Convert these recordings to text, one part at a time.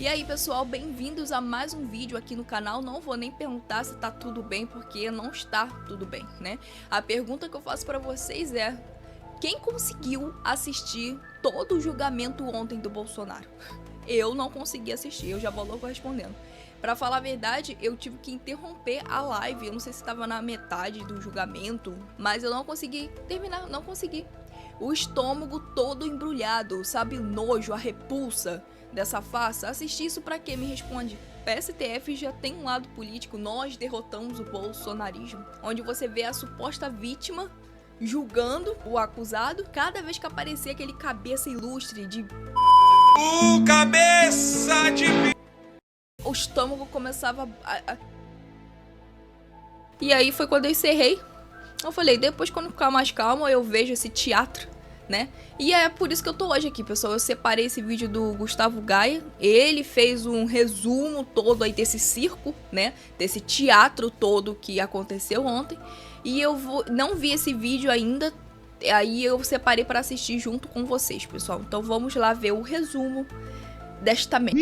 E aí pessoal, bem-vindos a mais um vídeo aqui no canal. Não vou nem perguntar se tá tudo bem, porque não está tudo bem, né? A pergunta que eu faço pra vocês é: quem conseguiu assistir todo o julgamento ontem do Bolsonaro? Eu não consegui assistir, eu já vou logo respondendo. Pra falar a verdade, eu tive que interromper a live. Eu não sei se estava na metade do julgamento, mas eu não consegui terminar, não consegui. O estômago todo embrulhado, sabe, o nojo, a repulsa dessa farsa. Assistir isso pra quê? Me responde. PSTF já tem um lado político, nós derrotamos o bolsonarismo, onde você vê a suposta vítima julgando o acusado. Cada vez que aparecia aquele cabeça ilustre de... O cabeça de... O estômago começava a... E aí foi quando eu encerrei. Eu falei, depois quando ficar mais calmo eu vejo esse teatro, né? E é por isso que eu tô hoje aqui, pessoal. Eu separei esse vídeo do Gustavo Gaia. Ele fez um resumo todo aí desse circo, né? Desse teatro todo que aconteceu ontem. E eu não vi esse vídeo ainda. Aí eu separei para assistir junto com vocês, pessoal. Então vamos lá ver o resumo desta merda.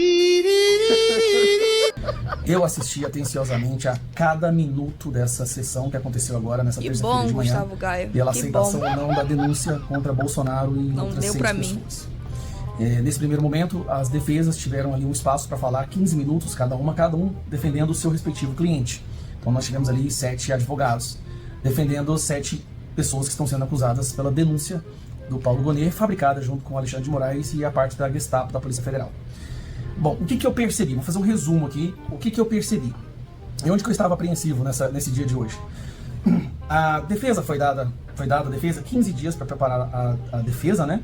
Eu assisti atenciosamente a cada minuto dessa sessão que aconteceu agora nessa terça-feira de manhã. Gustavo Gaia. Pela Que aceitação bom. ou não da denúncia contra Bolsonaro e Não outras deu 6 pra pessoas. Nesse primeiro momento, as defesas tiveram ali um espaço para falar 15 minutos, cada um defendendo o seu respectivo cliente. Então nós tivemos ali 7 advogados defendendo 7 pessoas que estão sendo acusadas pela denúncia do Paulo Gonet, fabricada junto com o Alexandre de Moraes e a parte da Gestapo da Polícia Federal. Bom, o que eu percebi? Vou fazer um resumo aqui. O que eu percebi? E onde que eu estava apreensivo nesse dia de hoje? A defesa foi dada a defesa 15 dias para preparar a defesa, né?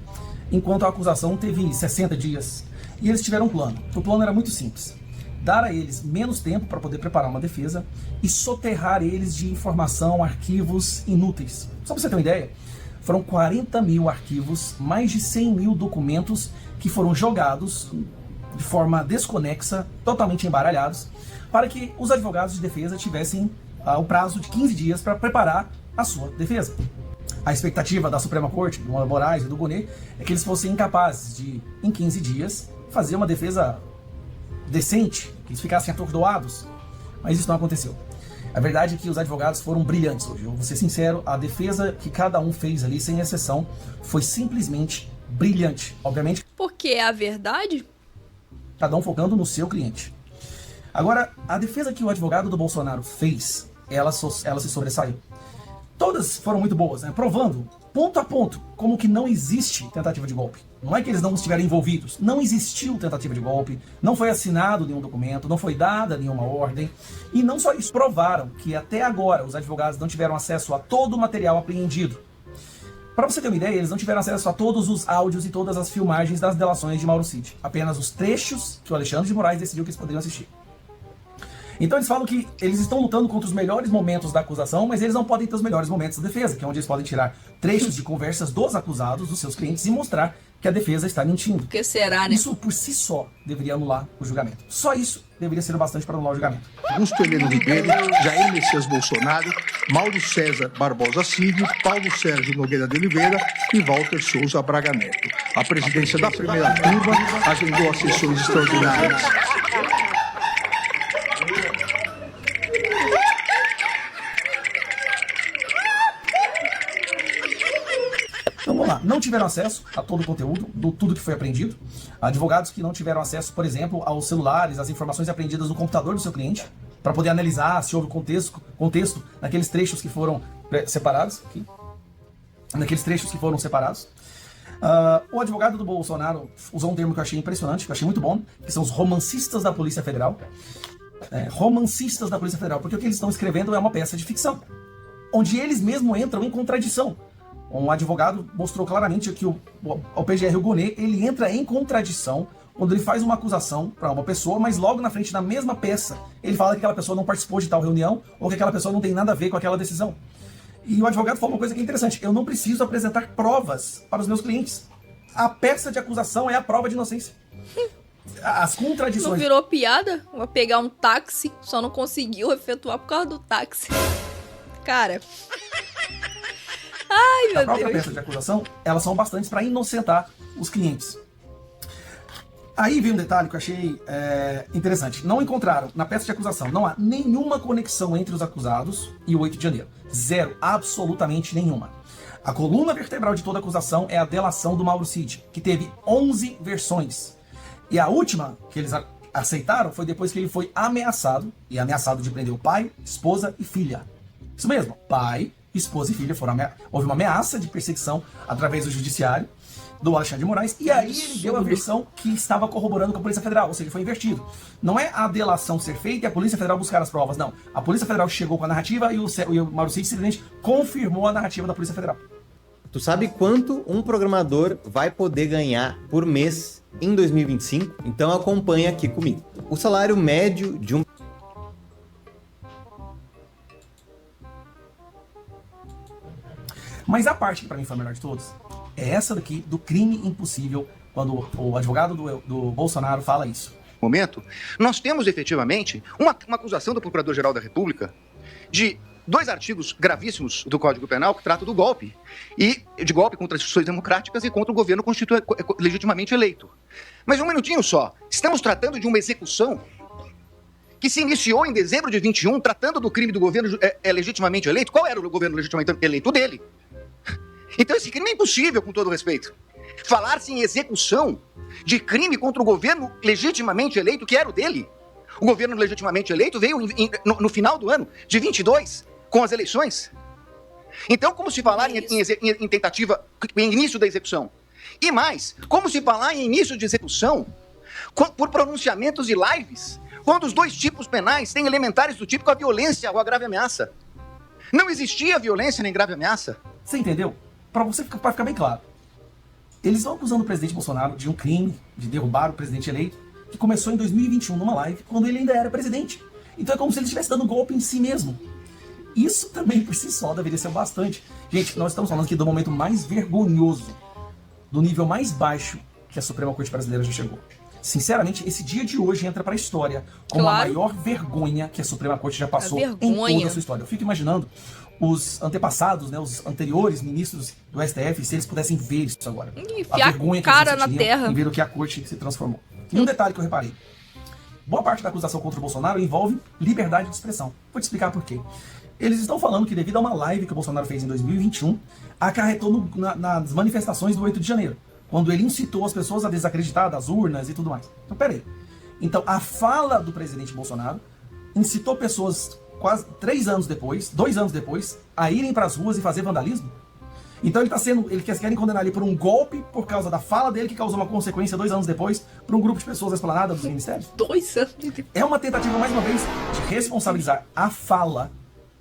Enquanto a acusação teve 60 dias. E eles tiveram um plano. O plano era muito simples: dar a eles menos tempo para poder preparar uma defesa e soterrar eles de informação, arquivos inúteis. Só para você ter uma ideia, foram 40 mil arquivos, mais de 100 mil documentos que foram jogados de forma desconexa, totalmente embaralhados, para que os advogados de defesa tivessem o prazo de 15 dias para preparar a sua defesa. A expectativa da Suprema Corte, do Moraes e do Gonet, é que eles fossem incapazes de, em 15 dias, fazer uma defesa decente, que eles ficassem atordoados, mas isso não aconteceu. A verdade é que os advogados foram brilhantes hoje. Eu vou ser sincero, a defesa que cada um fez ali, sem exceção, foi simplesmente brilhante. Obviamente, Porque é a verdade? cada um focando no seu cliente. Agora, a defesa que o advogado do Bolsonaro fez, ela se sobressaiu. Todas foram muito boas, né? Provando, ponto a ponto, como que não existe tentativa de golpe. Não é que eles não estiveram envolvidos, não existiu tentativa de golpe, não foi assinado nenhum documento, não foi dada nenhuma ordem. E não só isso, provaram que até agora os advogados não tiveram acesso a todo o material apreendido. Para você ter uma ideia, eles não tiveram acesso a todos os áudios e todas as filmagens das delações de Mauro Cid. Apenas os trechos que o Alexandre de Moraes decidiu que eles poderiam assistir. Então eles falam que eles estão lutando contra os melhores momentos da acusação, mas eles não podem ter os melhores momentos da defesa, que é onde eles podem tirar trechos de conversas dos acusados, dos seus clientes, e mostrar que a defesa está mentindo. O que será, né? Isso por si só deveria anular o julgamento. Só isso deveria ser o bastante para anular o julgamento. Augusto Heleno Ribeiro, Jair Messias Bolsonaro, Mauro César Barbosa Filho, Paulo Sérgio Nogueira de Oliveira e Walter Souza Braga Neto. A presidência da primeira turma agendou as sessões extraordinárias. Então vamos lá, não tiveram acesso a todo o conteúdo, tudo que foi apreendido. Advogados que não tiveram acesso, por exemplo, aos celulares, às informações apreendidas no computador do seu cliente, para poder analisar se houve contexto naqueles trechos que foram separados. O advogado do Bolsonaro usou um termo que eu achei impressionante, que eu achei muito bom, que são os romancistas da Polícia Federal. Romancistas da Polícia Federal, porque o que eles estão escrevendo é uma peça de ficção, onde eles mesmos entram em contradição. Um advogado mostrou claramente que o PGR, o Gonet, ele entra em contradição quando ele faz uma acusação para uma pessoa, mas logo na frente, na mesma peça, ele fala que aquela pessoa não participou de tal reunião ou que aquela pessoa não tem nada a ver com aquela decisão. E o advogado falou uma coisa que é interessante: eu não preciso apresentar provas para os meus clientes. A peça de acusação é a prova de inocência. As contradições... Não virou piada? Vou pegar um táxi, só não conseguiu efetuar por causa do táxi. Cara... Ai, meu A própria Deus. peça de acusação, elas são bastantes para inocentar os clientes. Aí vem um detalhe que eu achei interessante. Não encontraram, na peça de acusação, não há nenhuma conexão entre os acusados e o 8 de janeiro. Zero, absolutamente nenhuma. A coluna vertebral de toda acusação é a delação do Mauro Cid, que teve 11 versões. E a última que eles aceitaram foi depois que ele foi ameaçado, e ameaçado de prender o pai, esposa e filha. Isso mesmo, pai, esposa e filha foram houve uma ameaça de perseguição através do judiciário do Alexandre de Moraes, e aí ele deu a versão que estava corroborando com a Polícia Federal, ou seja, foi invertido. Não é a delação ser feita e a Polícia Federal buscar as provas, não. A Polícia Federal chegou com a narrativa e o Mauro Cid simplesmente confirmou a narrativa da Polícia Federal. Tu sabe quanto um programador vai poder ganhar por mês em 2025? Então acompanha aqui comigo. O salário médio de um... Mas a parte que pra mim foi a melhor de todas é essa daqui do crime impossível, quando o advogado do Bolsonaro fala isso. Momento, nós temos efetivamente uma acusação do Procurador-Geral da República de 2 artigos gravíssimos do Código Penal que tratam do golpe, e de golpe contra as instituições democráticas e contra o governo legitimamente eleito. Mas um minutinho só, estamos tratando de uma execução que se iniciou em dezembro de 21, tratando do crime do governo legitimamente eleito. Qual era o governo legitimamente eleito? O dele. Então esse crime é impossível, com todo respeito. Falar-se em execução de crime contra o governo legitimamente eleito, que era o dele. O governo legitimamente eleito veio no final do ano de 22, com as eleições. Então, como se falar em tentativa, em início da execução? E mais, como se falar em início de execução por pronunciamentos e lives, quando os 2 tipos penais têm elementares do tipo a violência ou a grave ameaça? Não existia violência nem grave ameaça. Você entendeu? Para ficar bem claro. Eles estão acusando o presidente Bolsonaro de um crime, de derrubar o presidente eleito, que começou em 2021 numa live, quando ele ainda era presidente. Então é como se ele estivesse dando golpe em si mesmo. Isso também por si só deveria ser bastante. Gente, nós estamos falando aqui do momento mais vergonhoso, do nível mais baixo que a Suprema Corte Brasileira já chegou. Sinceramente, esse dia de hoje entra para a história como a maior vergonha que a Suprema Corte já passou em toda a sua história. Eu fico imaginando os antepassados, né, os anteriores ministros do STF, se eles pudessem ver isso agora. Enfiar a vergonha que cara na terra em ver o que a corte se transformou. E um detalhe que eu reparei. Boa parte da acusação contra o Bolsonaro envolve liberdade de expressão. Vou te explicar por quê. Eles estão falando que devido a uma live que o Bolsonaro fez em 2021, acarretou nas manifestações do 8 de janeiro, quando ele incitou as pessoas a desacreditar das urnas e tudo mais. Então, peraí. Então, a fala do presidente Bolsonaro incitou pessoas quase 2 anos depois, a irem para as ruas e fazer vandalismo? Então eles querem condenar ele por um golpe por causa da fala dele, que causou uma consequência 2 anos depois para um grupo de pessoas da esplanada dos ministérios? 2 anos depois. É uma tentativa, mais uma vez, de responsabilizar a fala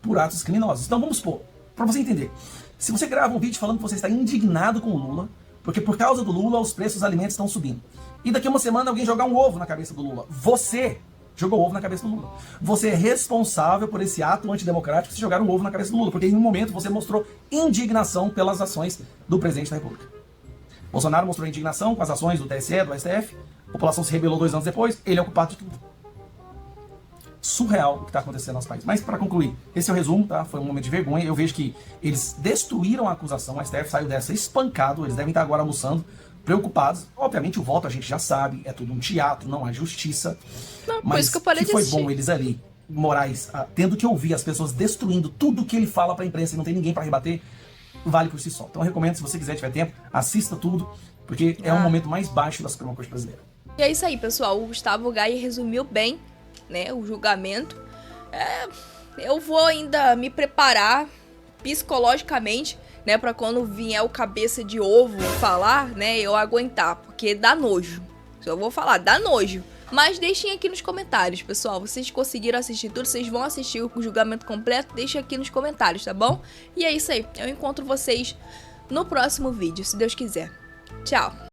por atos criminosos. Então vamos supor, para você entender, se você grava um vídeo falando que você está indignado com o Lula, porque por causa do Lula os preços dos alimentos estão subindo, e daqui a uma semana alguém jogar um ovo na cabeça do Lula, você jogou ovo na cabeça do Lula. Você é responsável por esse ato antidemocrático de jogar um ovo na cabeça do Lula, porque em um momento você mostrou indignação pelas ações do presidente da República. Bolsonaro mostrou indignação com as ações do TSE, do STF, a população se rebelou 2 anos depois, ele é o culpado de tudo. Surreal o que está acontecendo no nosso país. Mas para concluir, esse é o resumo, tá? Foi um momento de vergonha. Eu vejo que eles destruíram a acusação, o STF saiu dessa espancado, eles devem estar agora almoçando, preocupados. Obviamente o voto a gente já sabe, é tudo um teatro, não há justiça. Não, mas que foi bom eles ali, Moraes, tendo que ouvir as pessoas destruindo tudo que ele fala para a imprensa e não tem ninguém para rebater, vale por si só. Então eu recomendo, se você quiser, tiver tempo, assista tudo, porque é o momento mais baixo da Suprema Corte Brasileira. E é isso aí, pessoal. O Gustavo Gaia resumiu bem, né, o julgamento. Eu vou ainda me preparar psicologicamente, né, pra quando vier o cabeça de ovo falar, né, eu aguentar, porque dá nojo. Eu vou falar, dá nojo. Mas deixem aqui nos comentários, pessoal. Vocês conseguiram assistir tudo, vocês vão assistir o julgamento completo, deixem aqui nos comentários, tá bom? E é isso aí. Eu encontro vocês no próximo vídeo, se Deus quiser. Tchau!